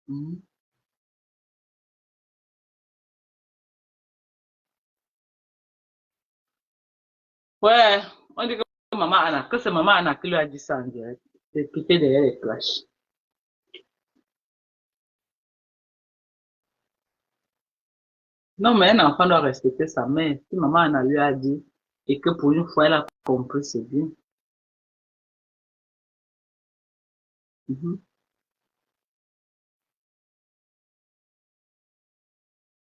Mhm. Ouais, on dit que maman Anna, que c'est maman Anna qui lui a dit ça en direct. C'est piqué derrière les clashs. Non, mais un enfant doit respecter sa mère. Si maman Anna lui a dit, et que pour une fois elle a compris, c'est bien. Mhm.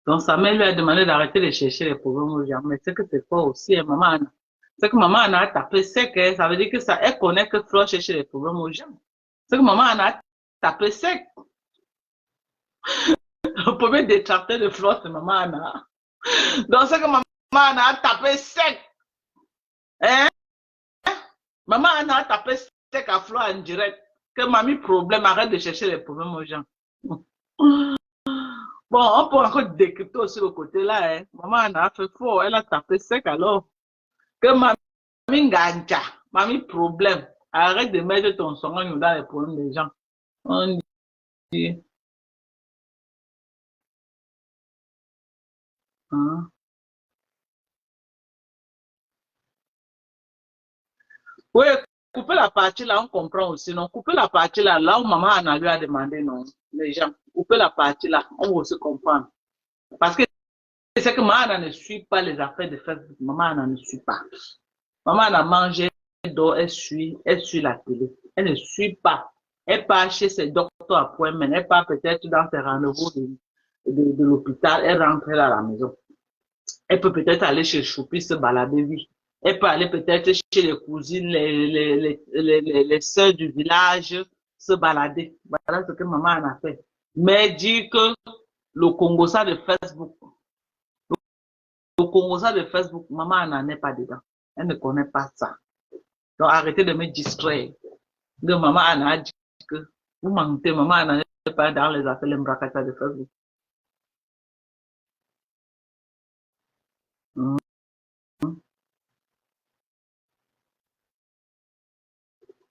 Donc sa mère lui a demandé d'arrêter de chercher les problèmes aux gens. Mais c'est que c'est fort aussi, hein, maman Anna. C'est que maman Anna a tapé sec, hein, ça veut dire que ça, elle connaît que Flo cherche les problèmes aux gens. C'est que maman Anna a tapé sec. Le premier détracteur de Flo, c'est maman Anna. Donc c'est que maman Anna a tapé sec. Hein? Maman Anna a tapé sec à Flo en direct. Que mamie problème, arrête de chercher les problèmes aux gens. Bon, on peut encore décrypter aussi le côté là, hein. Maman Anna a fait fort, elle a tapé sec alors. Que mamie ganja, mamie problème. Arrête de mettre ton son dans les problèmes des gens. On dit, hein. Oui, couper la partie là, on comprend aussi, non? Couper la partie là, là où maman Anna lui a demandé, non? Les gens, couper la partie là, on va aussi comprendre. Parce que c'est que maman Anna ne suit pas les affaires de Facebook. Maman Anna ne suit pas. Maman Anna mange, elle dort, elle suit la télé. Elle ne suit pas. Elle part chez ses docteurs à point, mais elle part peut-être dans ses rendez-vous de l'hôpital. Elle rentre à la maison. Elle peut peut-être aller chez Choupi se balader, oui. Elle peut aller peut-être chez les cousines, les sœurs du village se balader. Voilà ce que maman en a fait. Mais dit que le Congo ça de Facebook, le Congo ça de Facebook, maman n'en est pas dedans. Elle ne connaît pas ça. Donc arrêtez de me distraire. Donc maman a dit que vous mentez, maman n'en est pas dans les affaires, les mbracata de Facebook. Mm.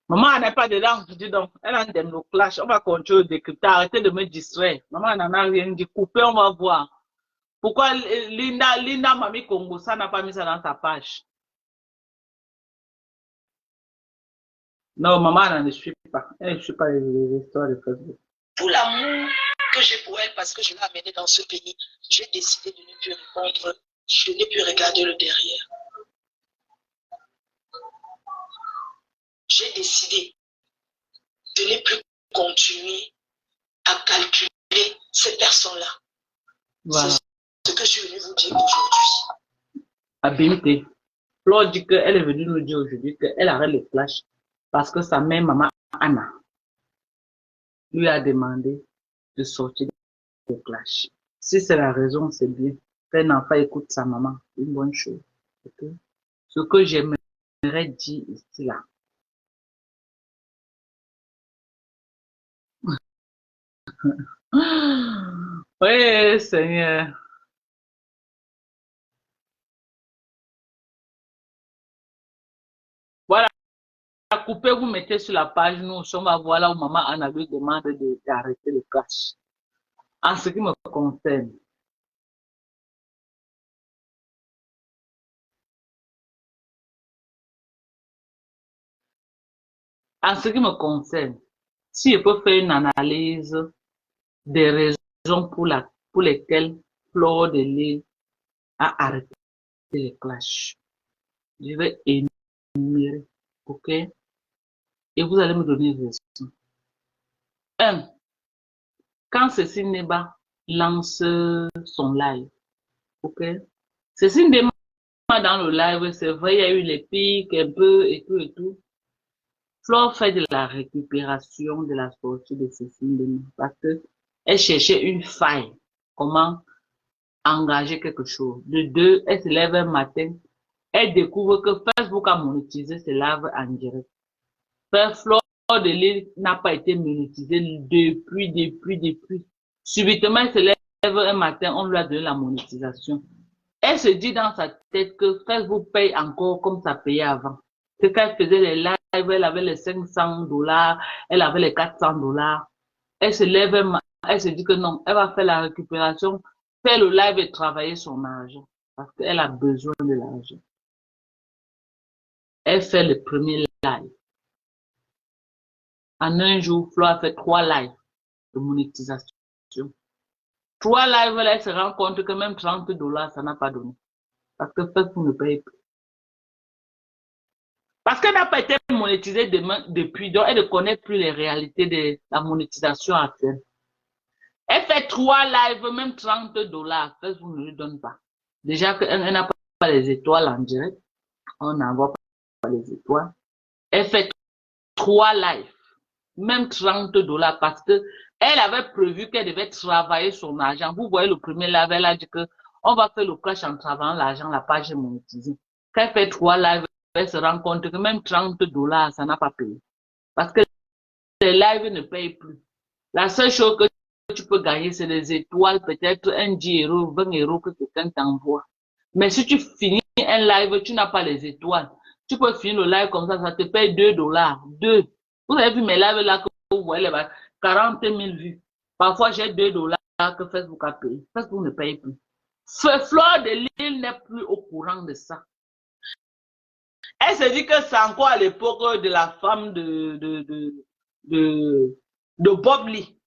Maman n'est pas dedans, je dis donc, elle a des nos clash, on va continuer de décrypter, arrêtez de me distraire. Maman n'en a rien dit, coupez, on va voir. Pourquoi Linda Mami Congo, ça n'a pas mis ça dans sa page? Non, maman elle ne suit pas. Elle ne suit pas les histoires de Facebook. Pour l'amour que j'ai pour elle, parce que je l'ai amenée dans ce pays, j'ai décidé de ne plus répondre, je n'ai plus regardé le derrière. J'ai décidé de ne plus continuer à calculer ces personnes-là. Voilà. C'est ce que je suis venue vous dire aujourd'hui. Abimté. Flo dit qu'elle est venue nous dire aujourd'hui qu'elle arrête les clashs parce que sa mère, maman Anna, lui a demandé de sortir des clashs. Si c'est la raison, c'est bien. Qu'un enfant écoute sa maman, c'est une bonne chose. Okay? Ce que j'aimerais dire ici, là. Oui, Seigneur. Voilà, coupez, vous mettez sur la page, nous sommes à voir là où maman Anna lui demande d'arrêter le clash. En ce qui me concerne, en ce qui me concerne, si je peux faire une analyse des raisons pour lesquelles Flore de Lille a arrêté les clashs, je vais énumérer, ok? Et vous allez me donner des raisons. 1. Quand Cécile Neba lance son live, ok? Cécile Neba dans le live, c'est vrai, il y a eu les pics un peu et tout et tout. Flore fait de la récupération de la sortie de Cécile Neba parce que elle cherchait une faille. Comment engager quelque chose. De deux, elle se lève un matin, elle découvre que Facebook a monétisé ses lives en direct. Flore de Lille n'a pas été monétisé depuis. Subitement, elle se lève un matin, on lui a donné la monétisation. Elle se dit dans sa tête que Facebook paye encore comme ça payait avant. C'est qu'elle faisait les lives, elle avait les $500, elle avait les $400. Elle se lève elle se dit que non, elle va faire la récupération, faire le live et travailler son argent. Parce qu'elle a besoin de l'argent. Elle fait le premier live. En un jour, Flo a fait 3 lives de monétisation. 3 lives, là, elle se rend compte que même $30, ça n'a pas donné. Parce que Facebook ne paye plus. Parce qu'elle n'a pas été monétisée depuis, donc elle ne connaît plus les réalités de la monétisation actuelle. Elle fait 3 lives, même $30, Facebook ne lui donne pas. Déjà qu'elle n'a pas les étoiles en direct, on n'envoie pas les étoiles. Elle fait 3 lives, même $30, parce que elle avait prévu qu'elle devait travailler son argent. Vous voyez le premier live, elle a dit que on va faire le clash en travaillant l'argent, la page est monétisée. Quand elle fait 3 lives, elle se rend compte que même $30, ça n'a pas payé. Parce que les lives ne payent plus. La seule chose que tu peux gagner, c'est les étoiles, peut-être un 10 €, 20 € que quelqu'un t'envoie. Mais si tu finis un live, tu n'as pas les étoiles. Tu peux finir le live comme ça te paye $2. 2. Vous avez vu mes lives là que vous voyez là-bas, 40 000 vues. Parfois, j'ai $2 que Facebook a payé. Facebook ne paye plus. Fleur de Lille n'est plus au courant de ça. Elle se dit que c'est encore à l'époque de la femme de Bob Lee.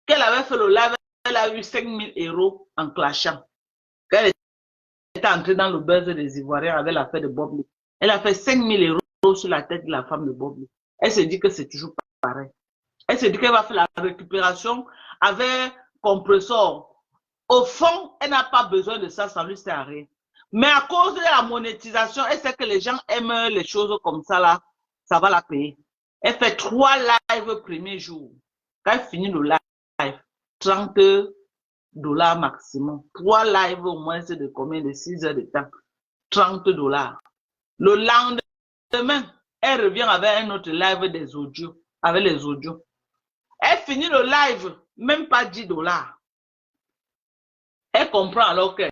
Qu'elle avait fait le live, elle a eu 5 000 € en clashant. Elle était entrée dans le buzz des Ivoiriens avec l'affaire de Bob Lee. Elle a fait 5 000 € sur la tête de la femme de Bob Lee. Elle se dit que c'est toujours pareil. Elle se dit qu'elle va faire la récupération avec compresseur. Au fond, elle n'a pas besoin de ça, ça lui sert à rien. Mais à cause de la monétisation, elle sait que les gens aiment les choses comme ça là, ça va la payer. Elle fait 3 lives premier jour. Quand elle finit le live, $30 maximum. 3 lives au moins, c'est de combien? De 6 heures de temps. $30. Le lendemain, elle revient avec un autre live des audios, avec les audios. Elle finit le live, même pas $10. Elle comprend alors que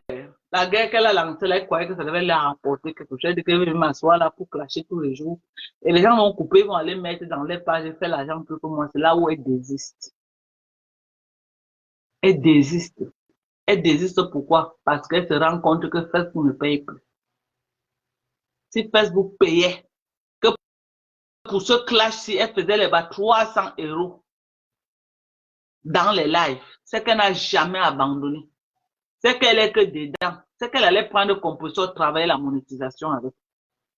la guerre qu'elle a lancée, elle croyait que ça devait leur apporter quelque chose. Elle dit qu'elle veut m'asseoir là pour clasher tous les jours. Et les gens vont couper, vont aller mettre dans les pages et faire l'argent plus que moi. C'est là où elle désiste. Elle désiste. Elle désiste pourquoi? Parce qu'elle se rend compte que Facebook ne paye plus. Si Facebook payait, que pour ce clash-ci, elle faisait les 300 € dans les lives, c'est qu'elle n'a jamais abandonné. C'est qu'elle est que dedans. C'est qu'elle allait prendre le compresseur, travailler la monétisation avec.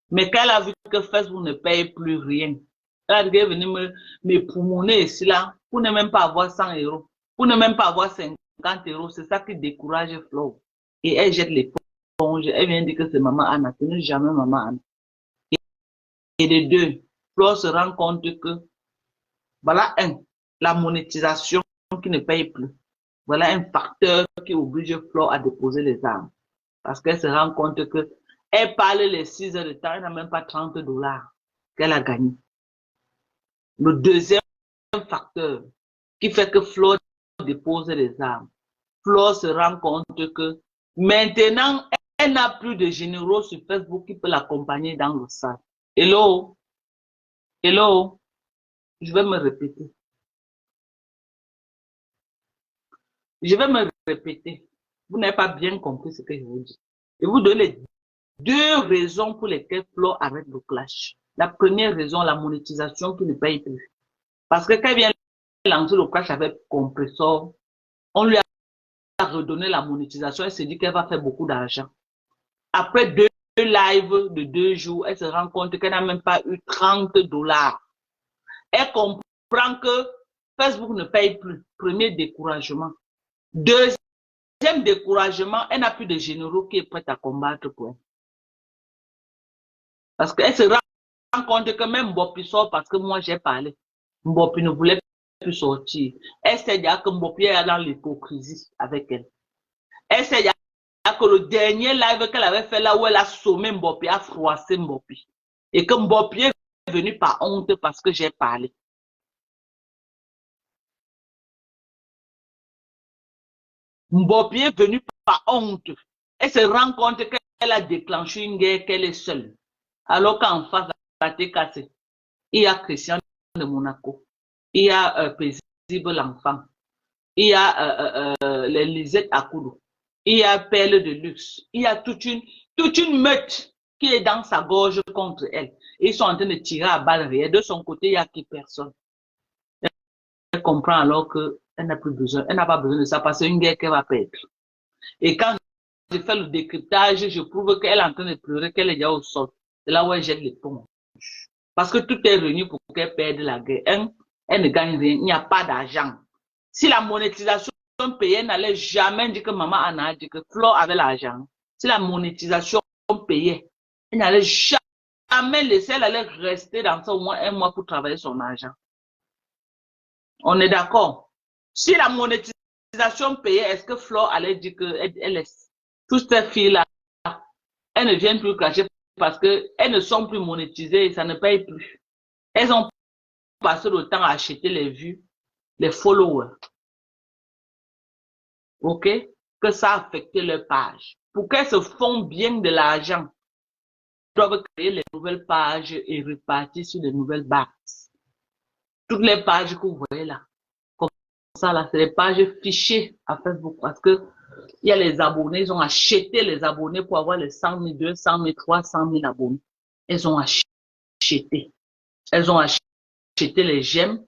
Mais quand elle a vu que Facebook ne paye plus rien, elle a dit qu'elle venait me poumonner ici là, pour ne même pas avoir 100 €, pour ne même pas avoir 50 €. C'est ça qui décourage Flo. Et elle jette l'éponge. Elle vient dire que c'est maman Anna. Ce n'est jamais maman Anna. Et de deux, Flo se rend compte que, voilà la monétisation qui ne paye plus. Voilà un facteur qui oblige Flo à déposer les armes. Parce qu'elle se rend compte que elle parle les 6 heures de temps, elle n'a même pas $30 qu'elle a gagné. Le deuxième facteur qui fait que Flo dépose les armes. Flo se rend compte que maintenant, elle n'a plus de généraux sur Facebook qui peut l'accompagner dans le sac. Hello? Hello? Je vais me répéter. Je vais me répéter. Vous n'avez pas bien compris ce que je vous dis. Je vous donne les 2 raisons pour lesquelles Flo arrête le clash. La première raison, la monétisation qui ne paye plus. Parce que quand elle vient lancer le clash avec compresseur, on lui a redonné la monétisation. Elle se dit qu'elle va faire beaucoup d'argent. Après 2 lives de 2 jours, elle se rend compte qu'elle n'a même pas eu $30. Elle comprend que Facebook ne paye plus. Premier découragement. Deuxième découragement, elle n'a plus de généraux qui est prêt à combattre pour elle. Parce qu'elle se rend compte que même Mbopi sort parce que moi j'ai parlé. Mbopi ne voulait plus sortir. Elle sait déjà que Mbopi est dans l'hypocrisie avec elle. Elle sait déjà que le dernier live qu'elle avait fait là où elle a sommé Mbopi, a froissé Mbopi. Et que Mbopi est venu par honte parce que j'ai parlé. Mbopi est venu par honte. Elle se rend compte qu'elle a déclenché une guerre, qu'elle est seule. Alors qu'en face, la tête cassée, il y a Christian de Monaco, il y a Paisible l'enfant, il y a les lisettes à coudre, il y a perles de luxe, il y a toute une meute qui est dans sa gorge contre elle. Ils sont en train de tirer à balles réelles. De son côté, il n'y a qui personne. Elle comprend alors qu'elle n'a plus besoin, elle n'a pas besoin de ça parce que c'est une guerre qu'elle va perdre. Et quand je fais le décryptage, je prouve qu'elle est en train de pleurer, qu'elle est déjà au sol. C'est là où elle jette l'éponge. Parce que tout est réuni pour qu'elle perde la guerre. Elle ne gagne rien, il n'y a pas d'argent. Si la monétisation payée, elle n'allait jamais dire que maman Anna a dit que Flore avait l'argent. Si la monétisation payée, elle n'allait jamais laisser, elle allait rester dans ça au moins un mois pour travailler son argent. On est d'accord. Si la monétisation payée, est-ce que Flore allait dire qu'elle laisse toutes ces filles-là, elles ne viennent plus cacher parce qu'elles ne sont plus monétisées et ça ne paye plus. Elles ont passé le temps à acheter les vues, les followers. OK? Que ça a affecté leur page. Pour qu'elles se font bien de l'argent, ils doivent créer les nouvelles pages et repartir sur les nouvelles bases. Toutes les pages que vous voyez là, comme ça là, c'est les pages fichées à Facebook parce que il y a les abonnés, ils ont acheté les abonnés pour avoir les 100 000, 200 000, 300 000 abonnés. Elles ont acheté. Elles ont acheté les j'aime,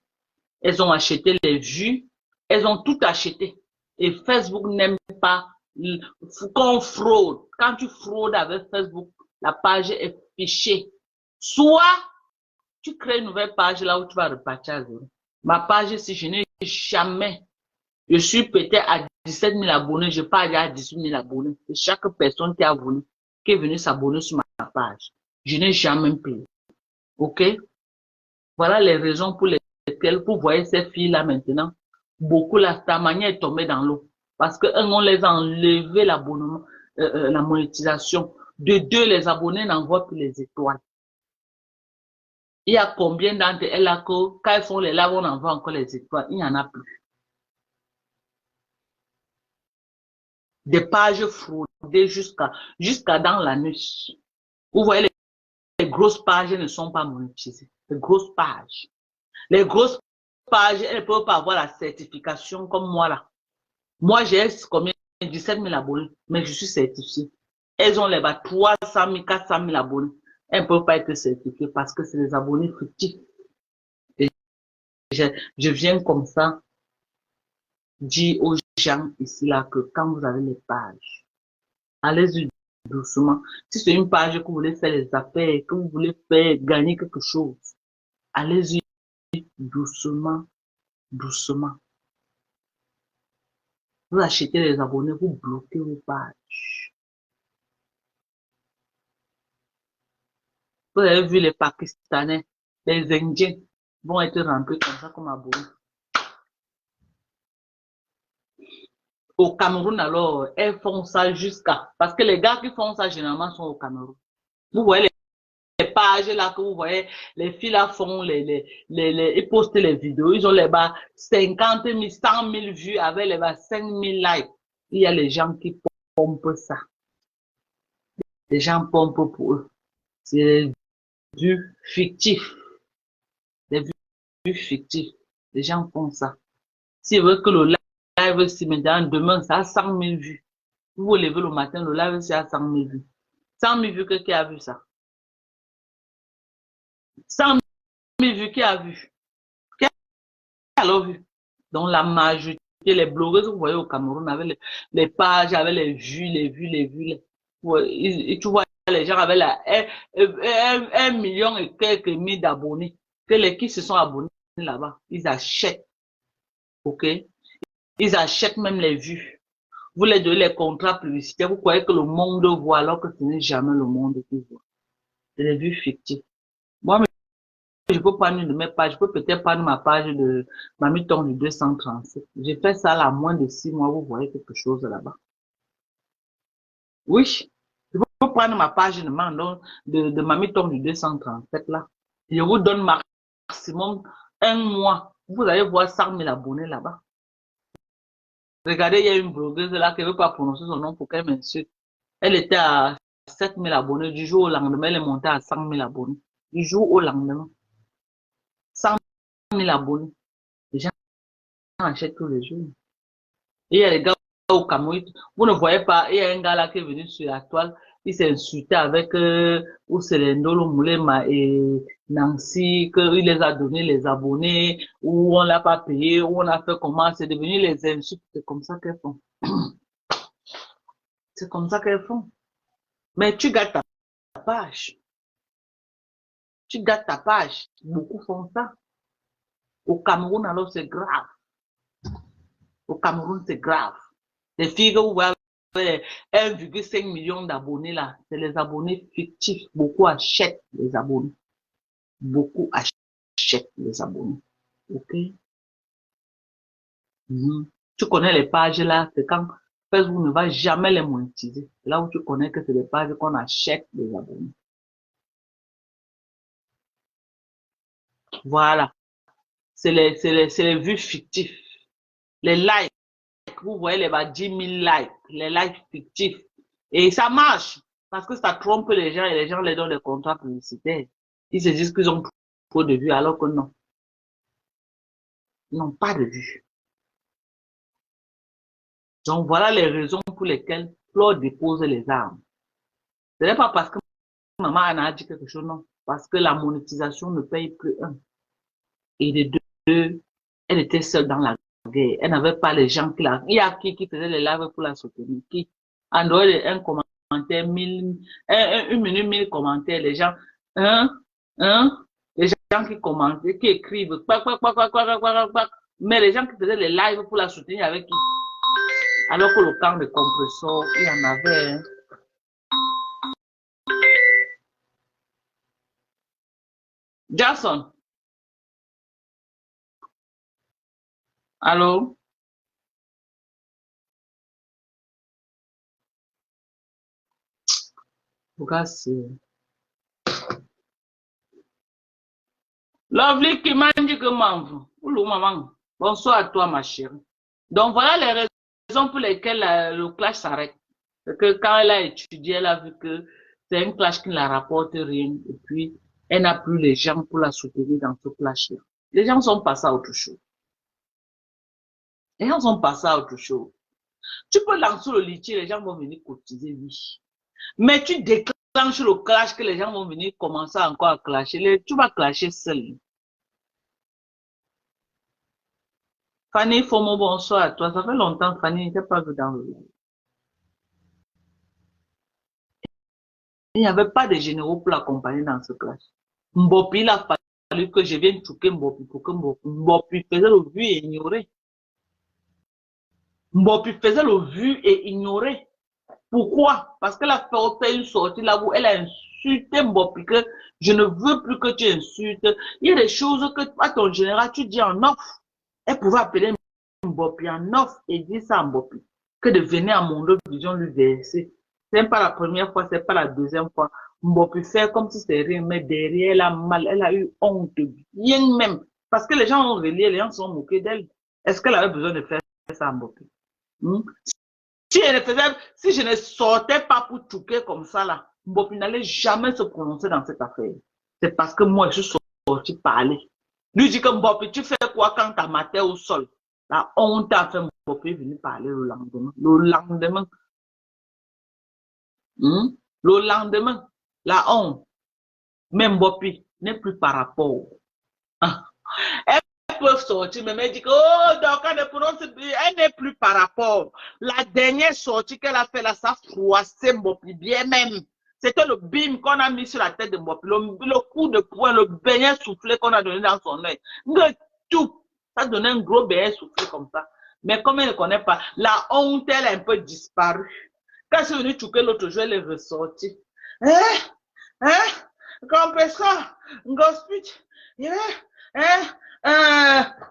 elles ont acheté les vues, elles ont tout acheté. Et Facebook n'aime pas qu'on fraude. Quand tu fraudes avec Facebook, la page est fichée. Soit tu crées une nouvelle page là où tu vas repartir à zéro. Ma page, si je n'ai jamais, je suis peut-être à 17 000 abonnés, je pars à 18 000 abonnés. C'est chaque personne qui est venue s'abonner sur ma page. Je n'ai jamais payé. OK? Voilà les raisons pour lesquelles vous voyez ces filles-là maintenant. Beaucoup, ta manière est tombée dans l'eau. Parce que, un, on les a enlevé l'abonnement, la monétisation. De deux, les abonnés n'envoient plus les étoiles. Il y a combien d'entre elles là que, quand elles font les lives, on envoie encore les étoiles. Il n'y en a plus. Des pages fraudées jusqu'à dans l'anus. Vous voyez, les grosses pages ne sont pas monétisées. Les grosses pages. Les grosses pages, elles ne peuvent pas avoir la certification comme moi là. Moi, j'ai combien? 17 000 abonnés, mais je suis certifié. Elles ont les 300 000, 400 000 abonnés. Elles ne peuvent pas être certifiées parce que c'est des abonnés fictifs. Et je viens comme ça dire aux gens ici là que quand vous avez les pages, allez-y doucement. Si c'est une page que vous voulez faire les affaires, que vous voulez faire gagner quelque chose, allez-y doucement, doucement. Vous achetez les abonnés, vous bloquez vos pages. Vous avez vu les Pakistanais, les Indiens vont être rentrés comme ça comme abonnés. Au Cameroun, alors, elles font ça parce que les gars qui font ça, généralement, sont au Cameroun. Vous voyez les pages là que vous voyez, les filles là font ils postent les vidéos, ils ont les bas 50 000, 100 000 vues avec les bas 5 000 likes. Il y a les gens qui pompent ça. Les gens pompent pour eux. C'est des vues fictives. Des vues fictives. Les gens font ça. S'ils veulent que le live, si maintenant, demain, ça a 100 000 vues. Vous vous levez le matin, le live, c'est à 100 000 vues. 100 000 vues, qui a vu ça? 100 000 vues, qui a vu? Qui a alors vu? Donc, la majorité, les blogueuses, vous voyez au Cameroun, avec les pages, avec les vues, tu vois, les gens avec 1 million et quelques mille d'abonnés, qui se sont abonnés là-bas, ils achètent, ok? Ils achètent même les vues. Vous les donnez les contrats publicitaires, vous croyez que le monde voit alors que ce n'est jamais le monde qui voit. C'est des vues fictives. Moi, je peux prendre une de mes pages, je peux peut-être prendre ma page de Mamie Tom du 237. J'ai fait ça là, moins de 6 mois, vous voyez quelque chose là-bas. Oui, je peux prendre ma page de Mamie Tom du 237 là. Je vous donne maximum 1 mois. Vous allez voir 100 000 abonnés là-bas. Regardez, il y a une blogueuse là qui ne veut pas prononcer son nom pour qu'elle m'insulte. Elle était à 7 000 abonnés. Du jour au lendemain, elle est montée à 100 000 abonnés. Du jour au lendemain. 100 000 abonnés. Les gens achètent tous les jours. Il y a les gars au Cameroun, vous ne voyez pas, il y a un gars là qui est venu sur la toile, il s'est insulté avec Ousselendolo Moulema et Nancy, qu'il les a donné les abonnés, ou on l'a pas payé, ou on a fait comment, c'est devenu les insultes, c'est comme ça qu'elles font. C'est comme ça qu'elles font. Mais tu gâtes ta page. Tu gâtes ta page. Beaucoup font ça. Au Cameroun, alors c'est grave. Au Cameroun, c'est grave. Les filles que vous voyez avec 1,5 million d'abonnés là, c'est les abonnés fictifs. Beaucoup achètent les abonnés. Beaucoup achètent les abonnés. Ok? Mhm. Tu connais les pages là, c'est quand Facebook ne va jamais les monétiser. C'est là où tu connais que c'est des pages qu'on achète les abonnés. Voilà. C'est les vues fictifs. Les likes. Vous voyez les 10 000 likes, les likes fictifs. Et ça marche parce que ça trompe les gens et les gens les donnent des contrats publicitaires. Ils se disent qu'ils ont trop de vues alors que non. Ils n'ont pas de vues. Donc voilà les raisons pour lesquelles Flore dépose les armes. Ce n'est pas parce que maman Anna a dit quelque chose, non. Parce que la monétisation ne paye plus un. Et de deux, elle était seule dans la guerre. Elle n'avait pas les gens qui la... Il y a qui faisait les lives pour la soutenir. Qui, en dehors d'un commentaire, 1 minute, 1000 commentaires, les gens, hein, les gens qui commentent, qui écrivent, mais les gens qui faisaient les lives pour la soutenir avec qui? Alors que le camp de compresseur, il y en avait, hein. Jackson, allô? Pourquoi c'est... Lovely qui m'a dit que maman, oulou maman, bonsoir à toi ma chérie. Donc voilà les raisons pour lesquelles le clash s'arrête. C'est que quand elle a étudié, elle a vu que c'est un clash qui ne la rapporte rien et puis elle n'a plus les gens pour la soutenir dans ce clash-là. Les gens sont passés à autre chose. Les gens sont passés à autre chose. Tu peux lancer le litige, les gens vont venir cotiser, oui. Mais tu déclenches le clash que les gens vont venir commencer encore à clasher. Tu vas clasher seul. Fanny, il faut mon bonsoir à toi. Ça fait longtemps, Fanny, je n'étais pas vu dans le live. Il n'y avait pas de généraux pour l'accompagner dans ce clash. Mbopi, il a fallu que je vienne choquer Mbopi pour que Mbopi faisait le vu et ignorer. Mbopi faisait le vu et ignorer. Pourquoi? Parce qu'elle a fait une sortie là où elle a insulté Mbopi que je ne veux plus que tu insultes. Il y a des choses que à ton général, tu dis en off. Elle pouvait appeler Mbopi en off et dire ça à Mbopi. Que de venir à mon vision lui verser. C'est pas la première fois, c'est pas la deuxième fois. Mbopi fait comme si c'était rien, mais derrière, elle a mal, elle a eu honte, bien même. Parce que les gens ont relié, les gens se sont moqués d'elle. Est-ce qu'elle avait besoin de faire ça à Mbopi? Hmm? Si je ne sortais pas pour touquer comme ça, là, Mbopi n'allait jamais se prononcer dans cette affaire. C'est parce que moi, je suis sorti parler. Lui dit que Mbopi, tu fais quoi quand ta maté au sol? La honte a fait Mbopi est venu parler le lendemain. Le lendemain. Le lendemain, la honte. Même Mbopi n'est plus par rapport. Elles peuvent sortir, mais elle dit que, oh, donc elle n'est plus par rapport. La dernière sortie qu'elle a fait là, ça froissait Mbopi bien même. C'était le bim qu'on a mis sur la tête de Mbopi, le coup de poing, le beignet soufflé qu'on a donné dans son œil. Tout, ça donnait un gros beignet soufflé comme ça. Mais comme elle ne connaît pas, la honte, elle a un peu disparu. Quand elle est venue choquer l'autre jour, elle est ressortie. Compresseur, gospit,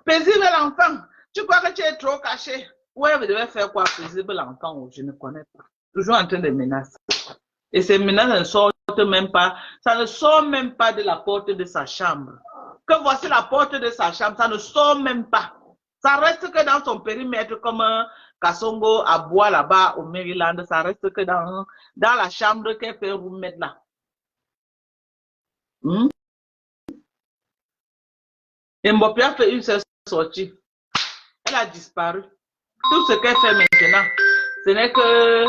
paisible l'enfant. Tu crois que tu es trop caché? Ouais, vous devez faire quoi, paisible l'enfant? Je ne connais pas. Toujours en train de menacer. Et ces menaces ne sortent même pas, ça ne sort même pas de la porte de sa chambre. Que voici la porte de sa chambre, ça ne sort même pas. Ça reste que dans son périmètre comme Kassongo à Bois là-bas au Maryland, ça reste que dans la chambre qu'elle fait remettre là. Et Mbopi a fait une seule sortie. Elle a disparu. Tout ce qu'elle fait maintenant, ce n'est que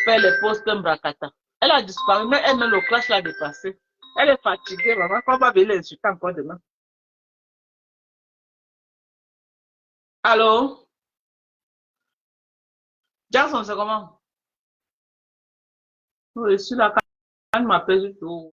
faire les postes Mbrakata. Elle a disparu, mais elle-même, le clash l'a dépassé. Elle est fatiguée, maman. Qu'on va venir l'insulter encore demain. Allô? Jackson, c'est comment? Oui, je suis là quand elle m'appelle, je trouve.